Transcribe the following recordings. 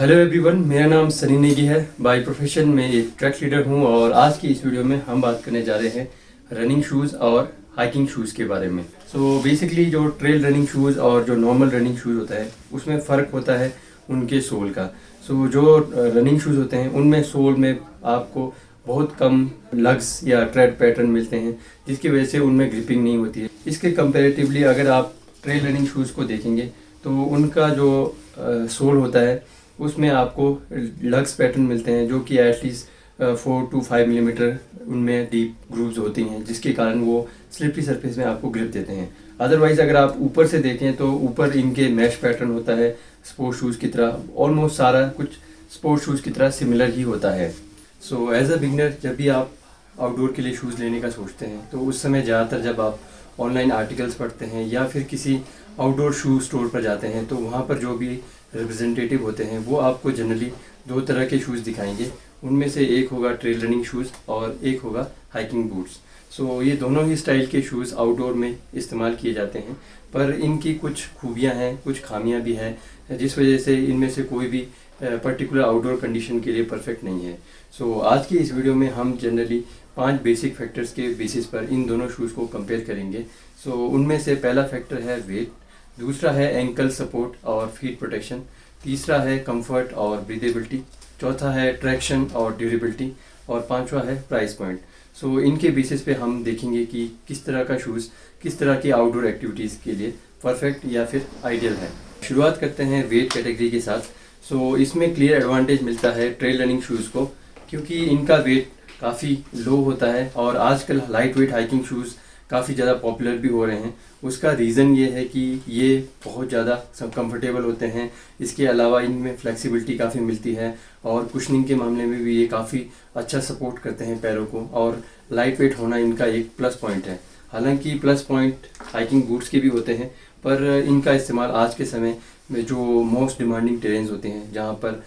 Hello everyone, मेरा नाम सनी नेगी है। बाय प्रोफेशन में एक ट्रैक लीडर हूं और आज की इस वीडियो में हम बात करने जा रहे हैं रनिंग शूज़ और हाइकिंग शूज़ के बारे में। सो बेसिकली जो ट्रेल रनिंग शूज़ और जो नॉर्मल रनिंग शूज़ होता है उसमें फ़र्क होता है उनके सोल का। सो जो रनिंग शूज़ होते हैं उनमें सोल में आपको बहुत कम लग्स या ट्रेड पैटर्न मिलते हैं, जिसकी वजह से उनमें ग्रिपिंग नहीं होती है। इसके कंपेरेटिवली अगर आप ट्रेल रनिंग शूज़ को देखेंगे तो उनका जो सोल होता है उसमें आपको लग्स पैटर्न मिलते हैं, जो कि एटलीस्ट 4 to 5 मिलीमीटर उनमें डीप ग्रूव्स होती हैं, जिसके कारण वो स्लिपरी सरफेस में आपको ग्रिप देते हैं। अदरवाइज़ अगर आप ऊपर से देखें तो ऊपर इनके मैश पैटर्न होता है स्पोर्ट्स शूज़ की तरह, ऑलमोस्ट सारा कुछ स्पोर्ट्स शूज़ की तरह सिमिलर ही होता है। सो एज अ बिगनर जब भी आप आउटडोर के लिए शूज़ लेने का सोचते हैं तो उस समय ज़्यादातर जब आप ऑनलाइन आर्टिकल्स पढ़ते हैं या फिर किसी आउटडोर शू स्टोर पर जाते हैं तो वहाँ पर जो भी रिप्रेजेंटेटिव होते हैं वो आपको जनरली दो तरह के शूज़ दिखाएंगे। उनमें से एक होगा ट्रेल रनिंग शूज़ और एक होगा हाइकिंग बूट्स। सो ये दोनों ही स्टाइल के शूज़ आउटडोर में इस्तेमाल किए जाते हैं, पर इनकी कुछ खूबियाँ हैं, कुछ खामियाँ भी हैं, जिस वजह से इनमें से कोई भी पर्टिकुलर आउटडोर कंडीशन के लिए परफेक्ट नहीं है। सो आज की इस वीडियो में हम जनरली 5 बेसिक फैक्टर्स के बेसिस पर इन दोनों शूज़ को कंपेयर करेंगे। सो उनमें से पहला फैक्टर है वेट, दूसरा है एंकल सपोर्ट और फीट प्रोटेक्शन, तीसरा है कंफर्ट और ब्रीदेबिलिटी, चौथा है ट्रैक्शन और ड्यूरेबिलिटी और पांचवा है प्राइस पॉइंट। सो इनके बेसिस पे हम देखेंगे कि किस तरह का शूज़ किस तरह की आउटडोर एक्टिविटीज़ के लिए परफेक्ट या फिर आइडियल है। शुरुआत करते हैं वेट कैटेगरी के साथ। सो इसमें क्लियर एडवांटेज मिलता है ट्रेल रनिंग शूज़ को, क्योंकि इनका वेट काफ़ी लो होता है और आजकल लाइट वेट हाइकिंग शूज़ काफ़ी ज़्यादा पॉपुलर भी हो रहे हैं। उसका रीज़न ये है कि ये बहुत ज़्यादा कंफर्टेबल होते हैं। इसके अलावा इनमें फ्लेक्सिबिलिटी काफ़ी मिलती है और कुशनिंग के मामले में भी ये काफ़ी अच्छा सपोर्ट करते हैं पैरों को, और लाइट वेट होना इनका एक प्लस पॉइंट है। हालांकि प्लस पॉइंट हाइकिंग बूट्स के भी होते हैं, पर इनका इस्तेमाल आज के समय में जो मोस्ट डिमांडिंग टेरेन्स होते हैं, जहाँ पर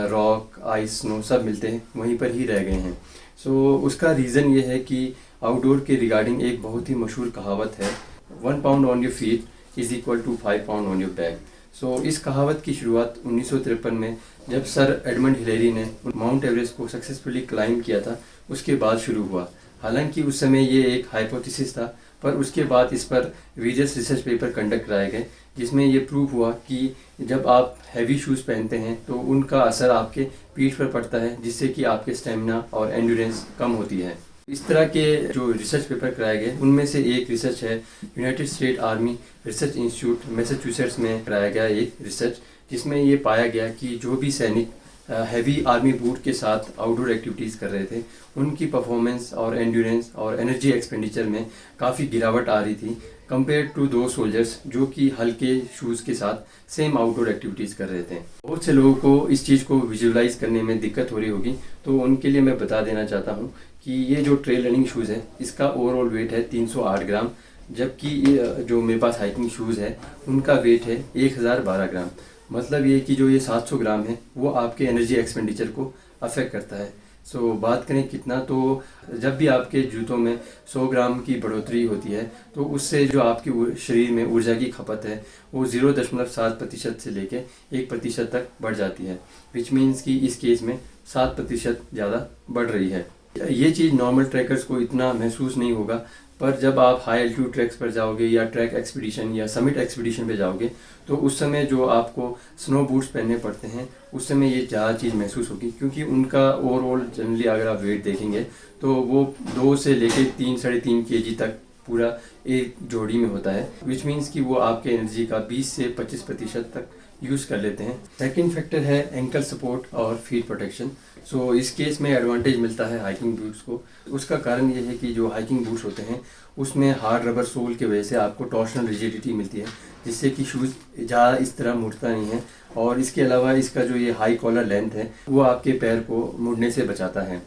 रॉक, आइस, स्नो सब मिलते हैं, वहीं पर ही रह गए हैं। सो उसका रीज़न ये है कि आउटडोर के रिगार्डिंग एक बहुत ही मशहूर कहावत है, 1 pound on your feet is equal to 5 pound on your back. So इस कहावत की शुरुआत 1953 में जब सर एडमंड हिलेरी ने माउंट एवरेस्ट को सक्सेसफुली क्लाइंब किया था, उसके बाद शुरू हुआ। हालांकि उस समय ये एक हाइपोथेसिस था, पर उसके बाद इस पर वीरियस रिसर्च पेपर कंडक्ट कराए गए, जिसमें ये प्रूव हुआ कि जब आप हैवी शूज़ पहनते हैं तो उनका असर आपके पीठ पर पड़ता है, जिससे कि आपके स्टेमिना और एंड्योरेंस कम होती है। इस तरह के जो रिसर्च पेपर कराए गए उनमें से एक रिसर्च है United state army research institute Massachusetts में कराया गया एक रिसर्च, जिसमें ये पाया गया कि जो भी सैनिक हैवी आर्मी बूट के साथ आउटडोर एक्टिविटीज़ कर रहे थे, उनकी परफॉर्मेंस और एंड्योरेंस और एनर्जी एक्सपेंडिचर में काफ़ी गिरावट आ रही थी कंपेयर टू दो सोल्जर्स जो कि हल्के शूज़ के साथ सेम आउटडोर एक्टिविटीज़ कर रहे थे। बहुत से लोगों को इस चीज़ को विजुअलाइज करने में दिक्कत हो रही होगी, तो उनके लिए मैं बता देना चाहता हूँ कि ये जो ट्रेल रनिंग शूज़ है इसका ओवरऑल वेट है 308 ग्राम, जबकि ये जो मेरे पास हाइकिंग शूज़ है उनका वेट है 1012 ग्राम। मतलब ये कि जो ये 700 ग्राम है वो आपके एनर्जी एक्सपेंडिचर को अफेक्ट करता है। सो बात करें कितना, तो जब भी आपके जूतों में 100 ग्राम की बढ़ोतरी होती है तो उससे जो आपकी शरीर में ऊर्जा की खपत है वो 0.7% से लेके 1% तक बढ़ जाती है, विच मीन्स कि इस केस में 7% ज़्यादा बढ़ रही है। ये चीज़ नॉर्मल ट्रैकर्स को इतना महसूस नहीं होगा, पर जब आप हाई एल्टीट्यूड ट्रैक्स पर जाओगे या ट्रैक एक्सपीडिशन या समिट एक्सपीडिशन पे जाओगे तो उस समय जो आपको स्नो बूट्स पहनने पड़ते हैं उस समय ये ज़्यादा चीज़ महसूस होगी, क्योंकि उनका ओवरऑल जनरली अगर आप वेट देखेंगे तो वो 2 से लेके 3 साढ़े 3 kg तक पूरा एक जोड़ी में होता है, विच मीन्स कि वो आपके एनर्जी का 20 से 25% तक यूज़ कर लेते हैं। सेकंड फैक्टर है एंकल सपोर्ट और फीट प्रोटेक्शन। सो इस केस में एडवांटेज मिलता है हाइकिंग बूट्स को। उसका कारण ये है कि जो हाइकिंग बूट्स होते हैं उसमें हार्ड रबर सोल की वजह से आपको टॉर्शनल रिजिडिटी मिलती है, जिससे कि शूज़ ज़्यादा इस तरह मुड़ता नहीं है, और इसके अलावा इसका जो ये हाई कॉलर लेंथ है वो आपके पैर को मुड़ने से बचाता है।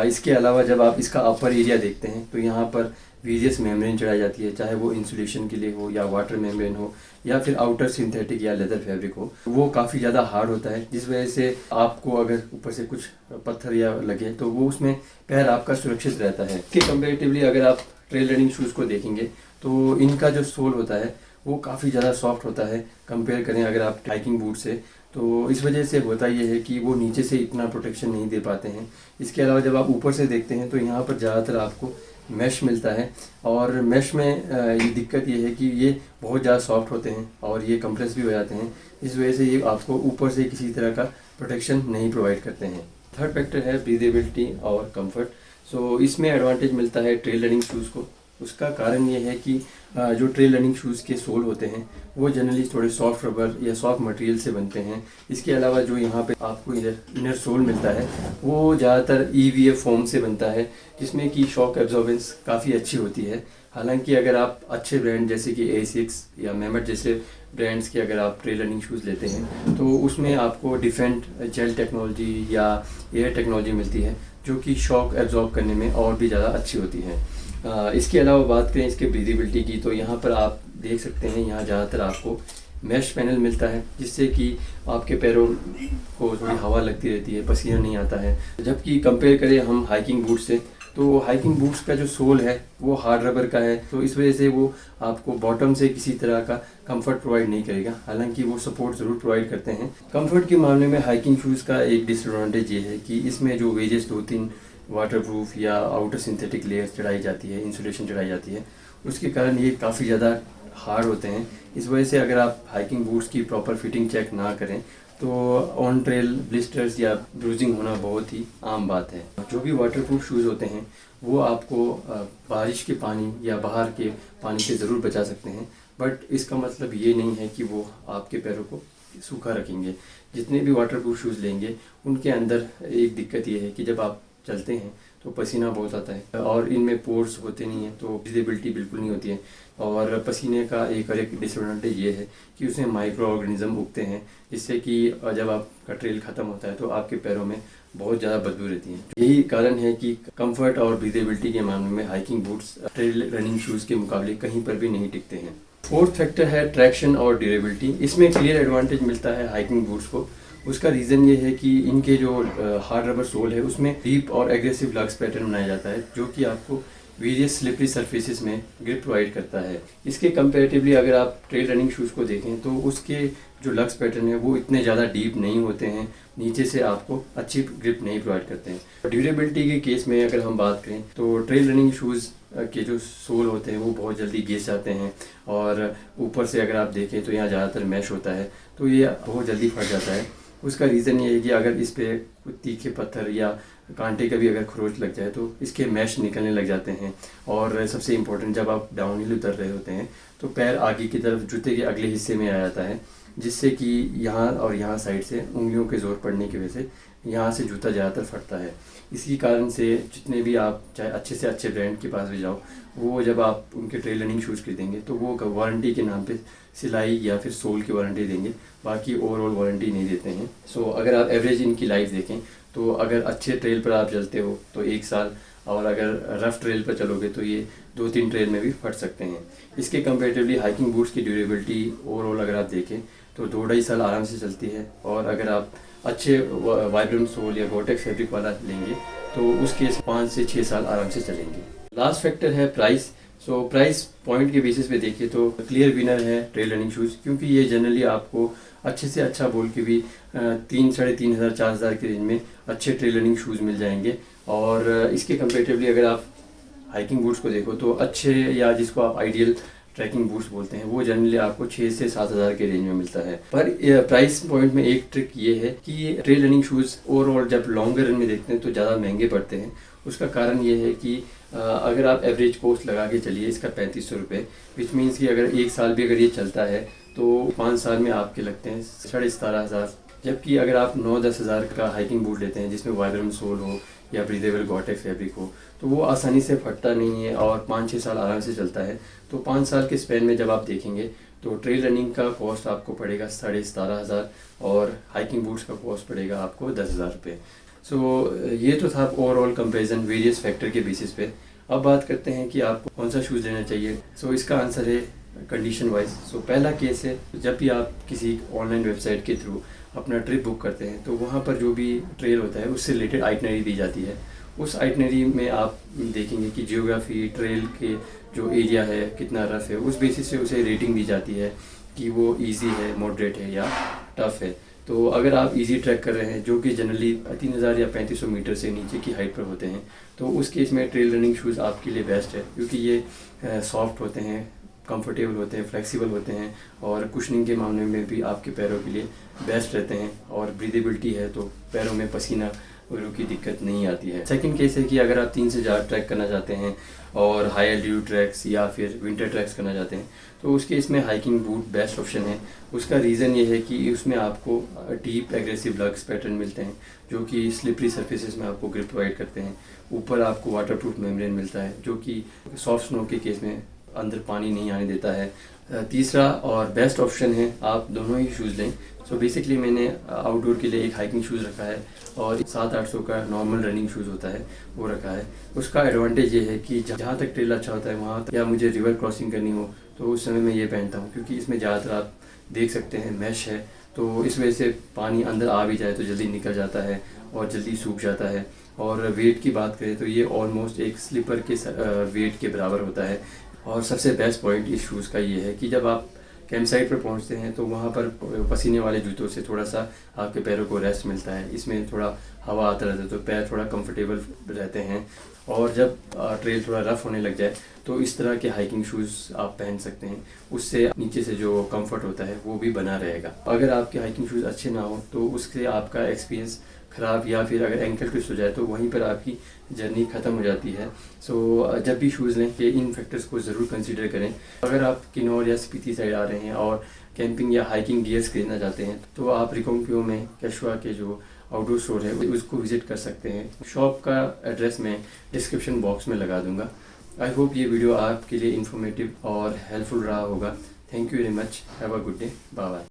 इसके अलावा जब आप इसका अपर एरिया देखते हैं तो यहाँ पर वेरियस मेम्ब्रेन चढ़ाई जाती है, चाहे वो इंसुलेशन के लिए हो या वाटर मेम्ब्रेन हो या फिर आउटर सिंथेटिक या लेदर फैब्रिक हो। वो काफ़ी ज़्यादा हार्ड होता है, जिस वजह से आपको अगर ऊपर से कुछ पत्थर या लगे तो वो उसमें पैर आपका सुरक्षित रहता है। इसके कंपेरेटिवली अगर आप ट्रेल रनिंग शूज़ को देखेंगे तो इनका जो सोल होता है वो काफ़ी ज़्यादा सॉफ्ट होता है कंपेयर करें अगर आप हाइकिंग बूट से, तो इस वजह से होता ये है कि वो नीचे से इतना प्रोटेक्शन नहीं दे पाते हैं। इसके अलावा जब आप ऊपर से देखते हैं तो यहाँ पर ज़्यादातर आपको मैश मिलता है, और मैश में ये दिक्कत ये है कि ये बहुत ज़्यादा सॉफ्ट होते हैं और ये कंप्रेस भी हो जाते हैं। इस वजह से ये आपको ऊपर से किसी तरह का प्रोटेक्शन नहीं प्रोवाइड करते हैं। थर्ड फैक्टर है ब्रीदेबिलिटी और कंफर्ट। सो इसमें एडवांटेज मिलता है ट्रेल रनिंग शूज़ को। उसका कारण ये है कि जो ट्रेल रनिंग शूज़ के सोल होते हैं वो जनरली थोड़े सॉफ्ट रबर या सॉफ्ट मटेरियल से बनते हैं। इसके अलावा जो यहाँ पे आपको इनर सोल मिलता है वो ज़्यादातर EVA फोम से बनता है, जिसमें कि शॉक एब्जॉर्बेंस काफ़ी अच्छी होती है। हालांकि अगर आप अच्छे ब्रांड जैसे कि ASICS या मेमट जैसे ब्रांड्स के अगर आप ट्रेल रनिंग शूज़ लेते हैं तो उसमें आपको डिफरेंट जेल टेक्नोलॉजी या एयर टेक्नोलॉजी मिलती है, जो कि शॉक एब्जॉर्ब करने में और भी ज़्यादा अच्छी होती है। इसके अलावा बात करें इसके ब्रीदेबिलिटी की, तो यहाँ पर आप देख सकते हैं यहाँ ज़्यादातर आपको मैश पैनल मिलता है, जिससे कि आपके पैरों को थोड़ी हवा लगती रहती है, पसीना नहीं आता है। जबकि कंपेयर करें हम हाइकिंग बूट से, तो हाइकिंग बूट्स का जो सोल है वो हार्ड रबर का है, तो इस वजह से वो आपको बॉटम से किसी तरह का कंफर्ट प्रोवाइड नहीं करेगा। हालांकि वो सपोर्ट ज़रूर प्रोवाइड करते हैं। कंफर्ट के मामले में हाइकिंग शूज़ का एक डिसएडवांटेज ये है कि इसमें जो वेजेस 2-3 वाटरप्रूफ या आउटर सिंथेटिक लेयर्स चढ़ाई जाती है, इंसुलेशन चढ़ाई जाती है, उसके कारण ये काफ़ी ज़्यादा हार्ड होते हैं। इस वजह से अगर आप हाइकिंग बूट्स की प्रॉपर फिटिंग चेक ना करें तो ऑन ट्रेल ब्लिस्टर्स या ब्रूजिंग होना बहुत ही आम बात है। जो भी वाटरप्रूफ शूज़ होते हैं वो आपको बारिश के पानी या बाहर के पानी से ज़रूर बचा सकते हैं, बट इसका मतलब ये नहीं है कि वो आपके पैरों को सूखा रखेंगे। जितने भी वाटरप्रूफ शूज़ लेंगे उनके अंदर एक दिक्कत ये है कि जब आप चलते हैं तो पसीना बहुत आता है और इनमें पोर्स होते नहीं हैं, तो ब्रीदेबिलिटी बिल्कुल नहीं होती है। और पसीने का एक डिसएडवांटेज ये है कि उसमें माइक्रो ऑर्गेनिज्म उगते हैं, जिससे कि जब आपका ट्रेल ख़त्म होता है तो आपके पैरों में बहुत ज़्यादा बदबू रहती है। यही कारण है कि कंफर्ट और ब्रीदेबिलिटी के मामले में hiking boots trail running shoes के मुकाबले कहीं पर भी नहीं टिकते हैं। फोर्थ फैक्टर है ट्रैक्शन और ड्यूरेबिलिटी। इसमें क्लियर एडवांटेज मिलता है हाइकिंग बूट्स को। उसका रीज़न ये है कि इनके जो हार्ड रबर सोल है उसमें डीप और एग्रेसिव लग्स पैटर्न बनाया जाता है, जो कि आपको वेरियस स्लिपरी सरफेसेस में ग्रिप प्रोवाइड करता है। इसके कंपैरेटिवली अगर आप ट्रेल रनिंग शूज़ को देखें तो उसके जो लग्स पैटर्न है वो इतने ज़्यादा डीप नहीं होते हैं, नीचे से आपको अच्छी ग्रिप नहीं प्रोवाइड करते हैं। ड्यूरेबिलिटी के केस में अगर हम बात करें तो ट्रेल रनिंग शूज़ के जो सोल होते हैं वो बहुत जल्दी घिस जाते हैं, और ऊपर से अगर आप देखें तो यहाँ ज़्यादातर मैश होता है, तो ये बहुत जल्दी फट जाता है। उसका रीज़न ये है कि अगर इस पर कुछ तीखे पत्थर या कांटे का भी अगर खरोच लग जाए तो इसके मैश निकलने लग जाते हैं। और सबसे इम्पोर्टेंट, जब आप डाउनहिल उतर रहे होते हैं तो पैर आगे की तरफ जूते के अगले हिस्से में आ जाता है, जिससे कि यहाँ और यहाँ साइड से उंगलियों के जोर पड़ने की वजह से यहाँ से जूता ज़्यादातर फटता है। इसी कारण से जितने भी आप चाहे अच्छे से अच्छे ब्रांड के पास भी जाओ, वो जब आप उनके ट्रेल रनिंग शूज़ खरीदेंगे तो वो वारंटी के नाम पे सिलाई या फिर सोल की वारंटी देंगे, बाकी ओवरऑल वारंटी नहीं देते हैं। सो अगर आप एवरेज इनकी लाइफ देखें तो अगर अच्छे ट्रेल पर आप चलते हो तो 1 साल, और अगर रफ़ ट्रेल पर चलोगे तो ये 2-3 ट्रेल में भी फट सकते हैं। इसके कंपेरेटिवली हाइकिंग बूट्स की ड्यूरेबिलिटी ओवरऑल अगर आप देखें तो 2-2.5 साल आराम से चलती है, और अगर आप अच्छे वाइब्रेंट सोल या गोटेक्स फैब्रिक वाला लेंगे तो उसके 5 से 6 साल आराम से चलेंगे। लास्ट फैक्टर है प्राइस। सो प्राइस पॉइंट के बेसिस पे देखिए तो क्लियर विनर है ट्रेल रनिंग शूज़, क्योंकि ये जनरली आपको अच्छे से अच्छा बोल के भी 3-3,500 4,000 के रेंज में अच्छे ट्रेल रनिंग शूज़ मिल जाएंगे। और इसके कंपेरेटिवली अगर आप हाइकिंग बूट्स को देखो तो अच्छे, या जिसको आप आइडियल ट्रैकिंग बूट्स बोलते हैं, वो जनरली आपको 6 से 7,000 के रेंज में मिलता है। पर प्राइस पॉइंट में एक ट्रिक ये है कि ट्रेल रनिंग शूज़ ओवरऑल जब लॉन्गर रन में देखते हैं तो ज़्यादा महंगे पड़ते हैं। उसका कारण ये है कि अगर आप एवरेज कॉस्ट लगा के चलिए इसका 3500 रुपये, विच मीन्स कि अगर 1 साल भी अगर ये चलता है तो 5 साल में आपके लगते हैं 17,500। जबकि अगर आप 9-10 हज़ार का हाइकिंग बूट लेते हैं जिसमें वाइब्रेंट सोल हो या ब्रीदेबल गोटेक्स फैब्रिक हो, तो वो आसानी से फटता नहीं है और 5-6 साल आराम से चलता है। तो 5 साल के स्पेन में जब आप देखेंगे तो ट्रेल रनिंग का कॉस्ट आपको पड़ेगा 17,500 और हाइकिंग बूट्स का कॉस्ट पड़ेगा आपको 10,000 रुपये। सो ये तो था ओवरऑल कंपेरिजन वेरियस फैक्टर के बेसिस पे। अब बात करते हैं कि आपको कौन सा शूज़ लेना चाहिए। सो इसका आंसर है कंडीशन वाइज। सो पहला केस है, जब भी आप किसी ऑनलाइन वेबसाइट के थ्रू अपना ट्रिप बुक करते हैं तो वहाँ पर जो भी ट्रेल होता है उससे रिलेटेड आइटनरी दी जाती है। उस आइटनरी में आप देखेंगे कि जियोग्राफी, ट्रेल के जो एरिया है, कितना रफ़ है, उस बेसिस से उसे रेटिंग दी जाती है कि वो इजी है, मॉडरेट है या टफ़ है। तो अगर आप इजी ट्रैक कर रहे हैं जो कि जनरली 3000 या 3500 मीटर से नीचे की हाइट पर होते हैं, तो उस केस में ट्रेल रनिंग शूज़ आपके लिए बेस्ट है, क्योंकि ये सॉफ्ट होते हैं, कंफर्टेबल होते हैं, फ्लेक्सिबल होते हैं और कुशनिंग के मामले में भी आपके पैरों के लिए बेस्ट रहते हैं। और ब्रीदेबिलिटी है तो पैरों में पसीना वगैरह की दिक्कत नहीं आती है। सेकंड केस है कि अगर आप 3 से 4 ट्रैक करना चाहते हैं और हाई एल्टीट्यूड ट्रैक्स या फिर विंटर ट्रैक्स करना चाहते हैं, तो उस केस में हाइकिंग बूट बेस्ट ऑप्शन है। उसका रीज़न ये है कि उसमें आपको डीप एग्रेसिव लग्स पैटर्न मिलते हैं जो कि स्लिपरी सर्फेसिस में आपको ग्रिप प्रोवाइड करते हैं। ऊपर आपको वाटरप्रूफ मेम्ब्रेन मिलता है जो कि सॉफ्ट स्नो के केस में अंदर पानी नहीं आने देता है। तीसरा और बेस्ट ऑप्शन है आप दोनों ही शूज़ लें। सो बेसिकली मैंने आउटडोर के लिए एक हाइकिंग शूज़ रखा है और 700-800 का नॉर्मल रनिंग शूज़ होता है वो रखा है। उसका एडवांटेज ये है कि जहाँ तक ट्रेल अच्छा होता है वहाँ तक, या मुझे रिवर क्रॉसिंग करनी हो तो उस समय मैं ये पहनता हूँ, क्योंकि इसमें ज़्यादातर आप देख सकते हैं मैश है, तो इस वजह से पानी अंदर आ भी जाए तो जल्दी निकल जाता है और जल्दी सूख जाता है। और वेट की बात करें तो ये ऑलमोस्ट एक स्लीपर के वेट के बराबर होता है। और सबसे बेस्ट पॉइंट इस शूज़ का ये है कि जब आप कैंप साइट पर पहुंचते हैं तो वहाँ पर पसीने वाले जूतों से थोड़ा सा आपके पैरों को रेस्ट मिलता है, इसमें थोड़ा हवा आता रहता है तो पैर थोड़ा कंफर्टेबल रहते हैं। और जब ट्रेल थोड़ा रफ होने लग जाए तो इस तरह के हाइकिंग शूज़ आप पहन सकते हैं, उससे नीचे से जो कंफर्ट होता है वो भी बना रहेगा। अगर आपके हाइकिंग शूज़ अच्छे ना हो तो उससे आपका एक्सपीरियंस ख़राब, या फिर अगर एंकल ट्विस्ट हो जाए तो वहीं पर आपकी जर्नी ख़त्म हो जाती है। सो जब भी शूज़ लें कि इन फैक्टर्स को ज़रूर कंसीडर करें। अगर आप किन्नौर या स्पीति साइड आ रहे हैं और कैंपिंग या हाइकिंग गियर्स खरीदना चाहते हैं तो आप रिकांगपिओ में केशवा के जो आउटडोर स्टोर है उसको विज़िट कर सकते हैं। शॉप का एड्रेस मैं डिस्क्रिप्शन बॉक्स में लगा दूंगा। आई होप ये वीडियो आपके लिए इन्फॉर्मेटिव और हेल्पफुल रहा होगा। Thank you very much. Have a good day. Bye bye.